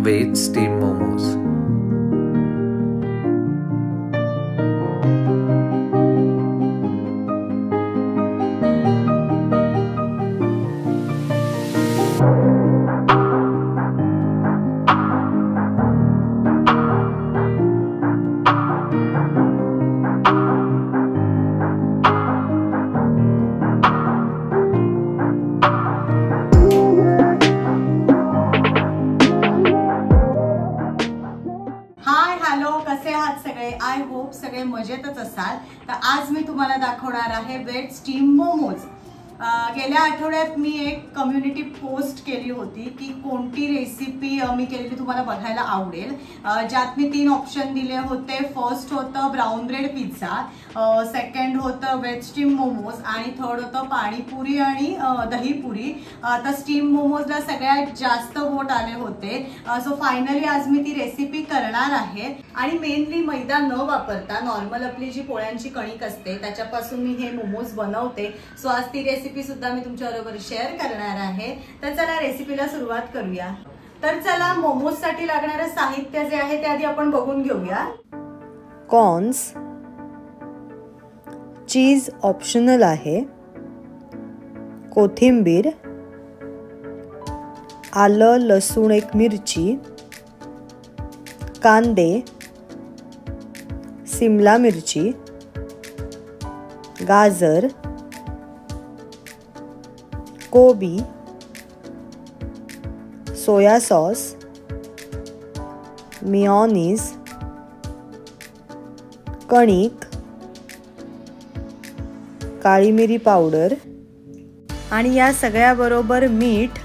Veg steam momos. I hope सगळे मजेतच असाल। तर आज मी तुम्हाला दाखवणार आहे व्हेज स्टीम मोमोज। गेल्या आठवड्यात मी एक कम्युनिटी पोस्ट केली होती की कोणती रेसिपी मी केलेली तुम्हाला बघायला आवडेल, ज्यात मी 3 ऑप्शन दिले होते। फर्स्ट होतं ब्राउन ब्रेड पिझ्झा, सेकंड होतं व्हेज स्टीम मोमोज आणि थर्ड होतं पाणीपुरी आणि दहीपुरी। तर स्टीम मोमोजला सगळ्यात जास्त वोट आले होते, सो फायनली आज मी ती रेसिपी करणार आहे। आणि मेनली मैदा न वापरता नॉर्मल आपली जी पोळ्यांची कणिक असते त्याच्यापासून मी हे मोमोज बनवते। सो आज ती रेसिपी सुद्धा मी तुमच्याबरोबर शेअर करणार आहे। तर चला रेसिपीला सुरुवात करूया। तर चला मोमोज साठी लागणारे साहित्य जे आहे ते आधी आपण बघून घेऊया। कॉर्न्स, चीज ऑप्शनल आहे, कोथिंबीर, आलं लसूण एक मिरची, कांदे, सिमला मिरची, गाजर, कोबी, सोया सॉस, मेयोनीज, कणिक, काळी मिरी पावडर आणि या सगळ्याबरोबर मीठ।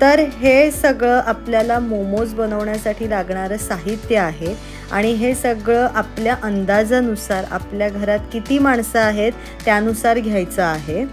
तर हे सगळं आपल्याला मोमोज बनवण्यासाठी लागणारं साहित्य आहे आणि हे सगळं आपल्या अंदाजानुसार आपल्या घरात किती माणसं आहेत त्यानुसार घ्यायचं आहे।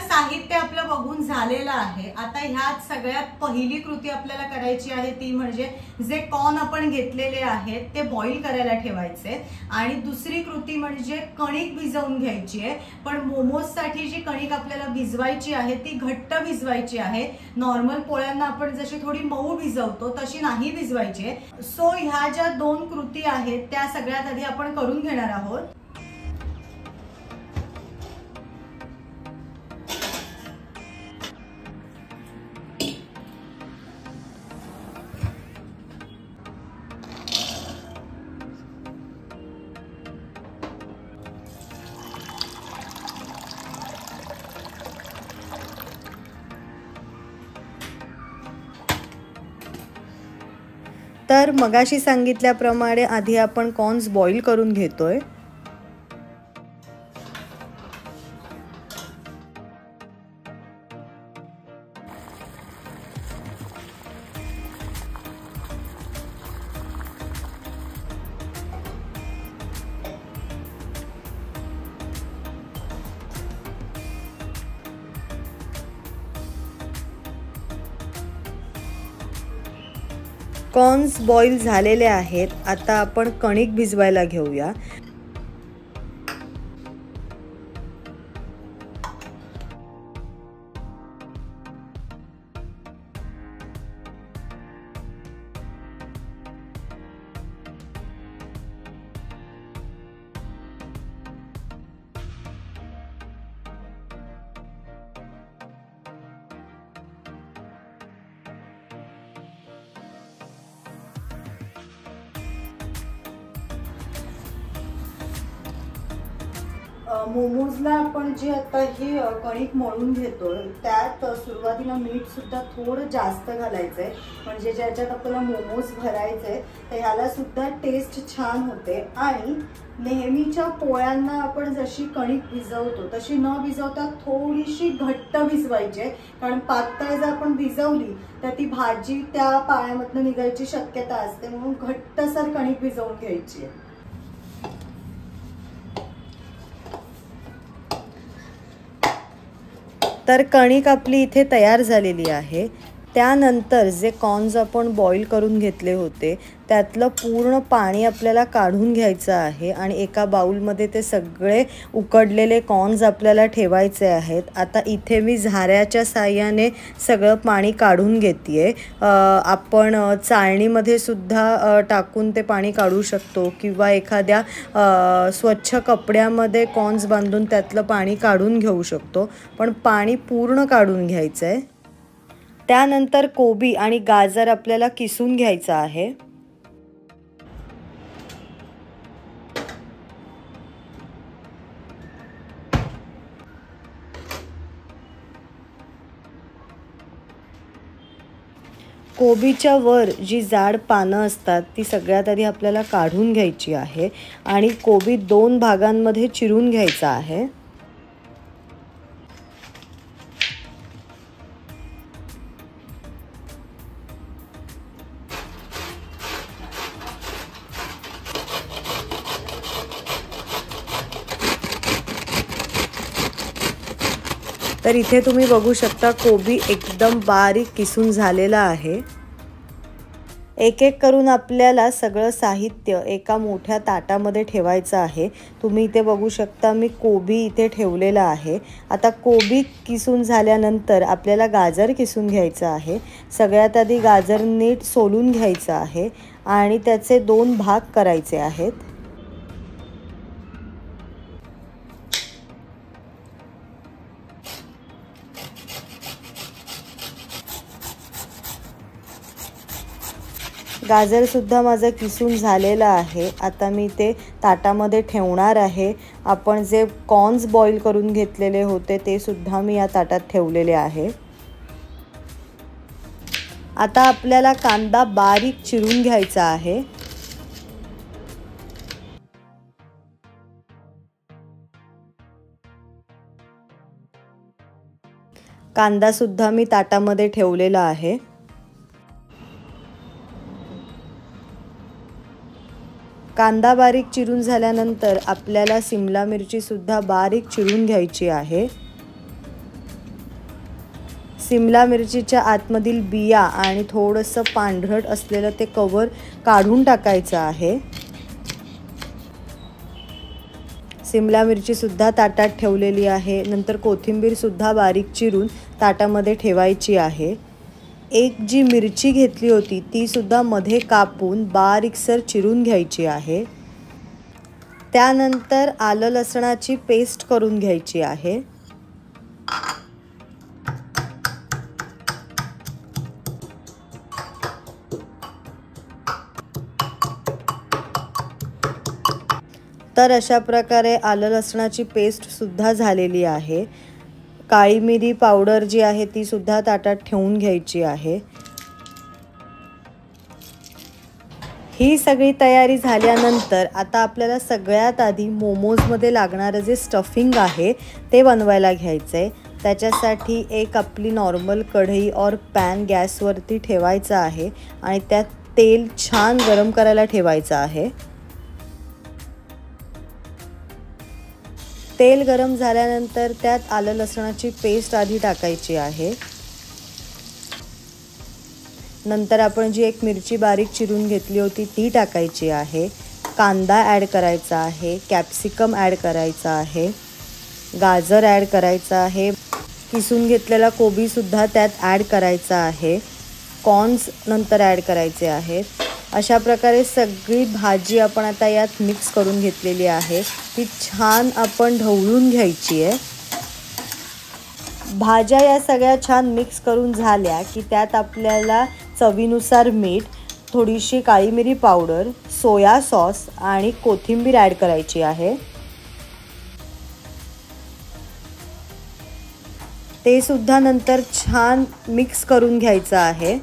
साहित्य आपलं बघून झालेलं आहे। आता ह्यात सगळ्यात पहिली कृती आपल्याला करायची आहे ती म्हणजे जे कॉर्न आपण घेतलेले आहेत ते बॉईल करायला ठेवायचे आणि दुसरी कृती म्हणजे कणिक भिजवून घ्यायची आहे। पण मोमोज साठी जी कणिक आपल्याला भिजवायची आहे ती घट्ट भिजवायची आहे। नॉर्मल पोळ्यांना आपण जशी थोडी मऊ भिजवतो तशी नाही भिजवायची आहे। सो ह्या ज्या 2 कृती आहेत त्या सगळ्यात आधी आपण करून घेणार आहोत। तर मगाशी सांगितल्याप्रमाणे आधी आपण कॉर्न्स बॉईल करून घेतोय। कॉर्न्स बॉईल झालेले आहेत। आता आपण कणिक भिजवायला घेऊया। मोमोजला आपण जे आता ही कणिक मळून घेतोय त्यात सुरुवातीला मीठ सुद्धा थोडं जास्त घालायचंय, म्हणजे ज्याच्यात आपल्याला मोमोज भरायचे तर ह्याला सुद्धा टेस्ट छान होते। आणि नेहमीच्या पोळ्यांना आपण जशी कणिक भिजवतो तशी न भिजवता थोडीशी घट्ट भिजवायची, कारण पातळ जर आपण भिजवली तर ती भाजी त्या पाण्यामधून निघायची शक्यता असते, म्हणून घट्टसर कणिक भिजवून घ्यायची आहे। तर कणिक आपली इथे तयार झालेली आहे। त्यानंतर जे कॉर्न्स आपण बॉईल करून घेतले होते त्यातलं पूर्ण पाणी आपल्याला काढून घ्यायचं आहे आणि एका बाउलमध्ये ते सगळे उकडलेले कॉर्न्स आपल्याला ठेवायचे आहेत. आता इथे मी झाऱ्याच्या साहाय्याने सगळं पाणी काढून घेते. आपण चाळणीमध्ये सुद्धा टाकून ते पाणी काढू शकतो किंवा एखाद्या स्वच्छ कपड्यामध्ये कॉर्न्स बांधून त्यातलं पाणी काढून घेऊ शकतो, पण पाणी पूर्ण काढून घ्यायचं आहे. त्यानंतर कोबी आणि गाजर आपल्याला किसून घ्यायचं आहे. कोबीच्या वर जी जाड पानं असतात ती सगळ्यात आधी आपल्याला काढून घ्यायची आहे आणि कोबी 2 भागांमध्ये चिरून घ्यायचा आहे. तर इथे तुम्ही बघू शकता कोबी एकदम बारीक किसून झालेला आहे. एक एक करून आपल्याला सगळं साहित्य एका मोठ्या ताटामध्ये ठेवायचं आहे. तुम्ही इथे बघू शकता मी कोबी इथे ठेवलेला आहे. आता कोबी किसून झाल्यानंतर आपल्याला गाजर किसून घ्यायचं आहे. सगळ्यात आधी गाजर नीट सोलून घ्यायचं आहे आणि त्याचे 2 भाग करायचे आहेत. गाजर सुद्धा माझं किसून झालेलं आहे. आता मी ते ताटामध्ये ठेवणार आहे. आपण जे कॉर्न्स बॉईल करून घेतलेले होते ते सुद्धा मी या ताटात ठेवलेले आहे. आता आपल्याला कांदा बारीक चिरून घ्यायचा आहे. कांदा सुद्धा मी ताटामध्ये ठेवलेला आहे. कांदा बारीक चिरून झाल्यानंतर आपल्याला सिमला मिरची सुद्धा बारीक चिरून घ्यायची आहे. सिमला मिरचीच्या आतमधील बिया आणि थोडंसं पांढरट असलेलं ते कवर काढून टाकायचं आहे. सिमला मिरची सुद्धा ताटात ठेवलेली आहे. नंतर कोथिंबीर सुद्धा बारीक चिरून ताटामध्ये ठेवायची आहे. एक जी मिरची घेतली होती ती सुद्धा मध्ये कापून बारीकसर चिरून घ्यायची आहे. त्यानंतर आलं लसणाची पेस्ट करून घ्यायची आहे. तर अशा प्रकारे आलं लसणाची पेस्ट सुद्धा झालेली आहे. काळी मिरी पावडर जी आहे ती सुद्धा ताटात ठेवून घ्यायची आहे. ही सगळी तयारी झाल्यानंतर आता आपल्याला सगळ्यात आधी मोमोजमध्ये लागणारं जे स्टफिंग आहे ते बनवायला घ्यायचं आहे. त्याच्यासाठी एक आपली नॉर्मल कढई और पॅन गॅसवरती ठेवायचा आहे आणि त्यात तेल छान गरम करायला ठेवायचं आहे. तेल गरम झाल्यानंतर त्यात आलं लसणाची पेस्ट आधी टाकायची आहे. नंतर आपण जी एक मिरची बारीक चिरून घेतली होती ती टाकायची आहे. कांदा ॲड करायचा आहे. कॅप्सिकम ॲड करायचा आहे. गाजर ॲड करायचा आहे. किसून घेतलेला कोबीसुद्धा त्यात ॲड करायचा आहे. कॉर्न्स नंतर ॲड करायचे आहेत. अशा प्रकारे सगळी भाजी आपण आता यात मिक्स करून घेतलेली आहे. ती छान आपण ढवळून घ्यायची आहे. भाज्या या सगळ्या छान मिक्स करून झाल्या की त्यात आपल्याला चवीनुसार मीठ, थोडीशी काळी मिरी पावडर, सोया सॉस आणि कोथिंबीर ॲड करायची आहे. ते सुद्धा नंतर छान मिक्स करून घ्यायचं आहे.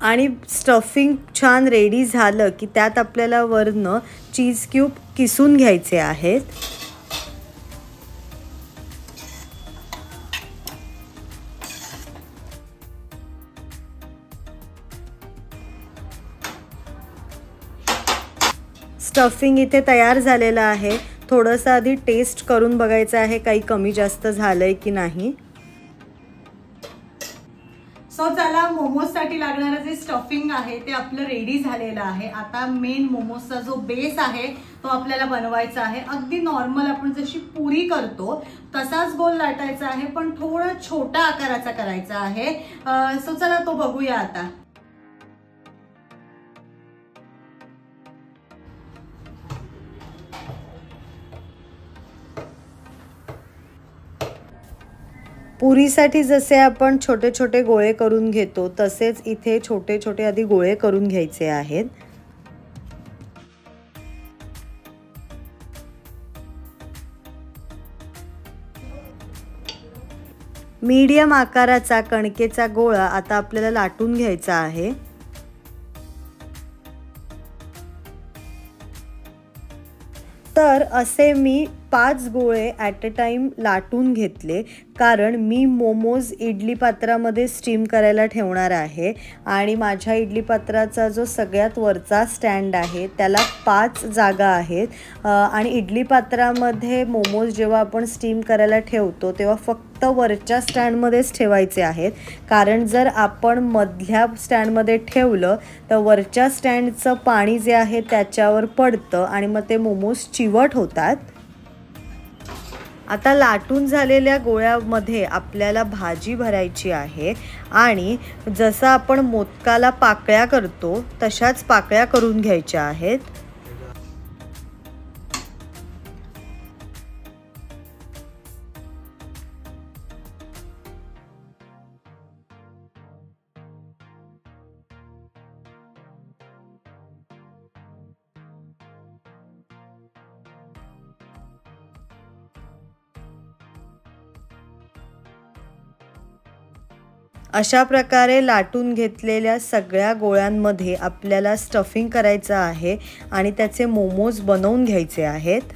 आणि स्टफिंग छान रेडी झालं की त्यात आपल्याला वरनं चीज क्यूब किसून घ्यायचे आहेत. स्टफिंग इथे तयार झालेलं आहे. थोडंसं आधी टेस्ट करून बघायचं आहे काही कमी जास्त झालंय की नाही. सो चला, मोमोजसाठी लागणारं जे स्टफिंग आहे ते आपलं रेडी झालेलं आहे. आता मेन मोमोजचा जो बेस आहे तो आपल्याला बनवायचा आहे. अगदी नॉर्मल आपण जशी पुरी करतो तसाच गोल लाटायचा आहे, पण थोडा छोट्या आकाराचा करायचा आहे. सो चला तो बघूया आता. पुरीसाठी जसे आपण छोटे छोटे गोळे करून घेतो तसेच इथे छोटे छोटे आधी गोळे करून घ्यायचे आहेत. मीडियम आकाराचा कणकेचा गोळा आता आपल्याला लाटून घ्यायचा आहे. तर असे मी 5 गोळे ॲट अ टाइम लाटून घेतले, कारण मी मोमोज इडली पात्रामध्ये स्टीम करायला ठेवणार आहे. आणि माझ्या इडली पात्राचा जो सगळ्यात वरचा स्टँड आहे त्याला 5 जागा आहेत. आणि इडली पात्रामध्ये मोमोज जेव्हा आपण स्टीम करायला ठेवतो तेव्हा फक्त वरच्या स्टँडमध्येच ठेवायचे आहेत, कारण जर आपण मधल्या स्टँडमध्ये ठेवलं तर वरच्या स्टँडचं पाणी जे आहे त्याच्यावर पडतं आणि मग ते मोमोज चिवट होतात. आता लाटून झालेल्या गोळ्यामध्ये आपल्याला भाजी भरायची आहे आणि जसं आपण मोदकाला पाकळ्या करतो तशाच पाकळ्या करून घ्यायच्या आहेत. अशा प्रकारे लाटून घेतलेल्या सगळ्या गोळ्यांमध्ये आपल्याला स्टफिंग करायचं आहे आणि त्याचे मोमोज बनवून घ्यायचे आहेत.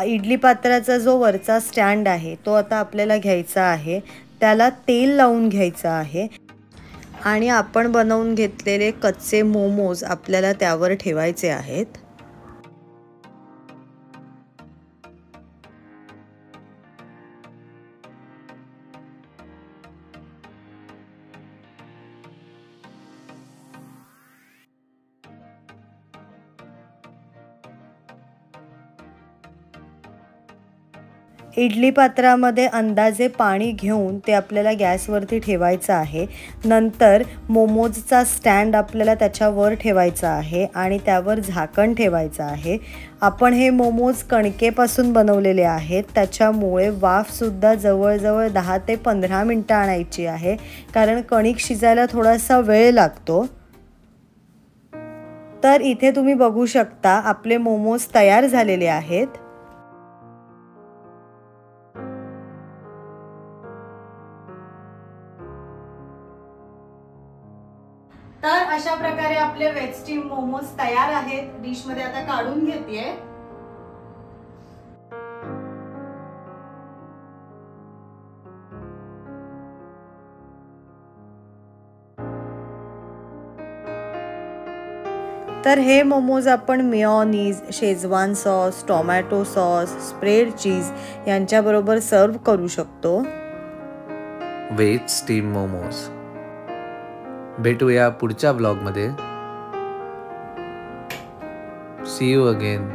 इडली पात्राचा जो वरचा स्टँड आहे तो आता आपल्याला घ्यायचा आहे. त्याला तेल लावून घ्यायचं आहे आणि आपण बनवून घेतलेले कच्चे मोमोज आपल्याला त्यावर ठेवायचे आहेत. इडली पात्रामध्ये अंदाजे पाणी घेऊन ते आपल्याला गॅसवरती ठेवायचं आहे. नंतर मोमोजचा स्टँड आपल्याला त्याच्यावर ठेवायचा आहे आणि त्यावर झाकण ठेवायचं आहे. आपण हे मोमोज कणकेपासून बनवलेले आहेत, त्याच्यामुळे वाफसुद्धा जवळजवळ 10 ते 15 मिनटं आणायची आहे, कारण कणिक शिजायला थोडासा वेळ लागतो. तर इथे तुम्ही बघू शकता आपले मोमोज तयार झालेले आहेत. तर अशा प्रकारे आपले वेज स्टीम मोमोज तयार आहेत. डिश मध्ये आता काढून घेतेय. तर हे मोमोज आपण mayonnaise, Schezwan sauce, tomato sauce, spread cheese यांच्याबरोबर सर्व करू शकतो. Veg steam momos. भेटूया पुढच्या व्लॉगमध्ये. C you again.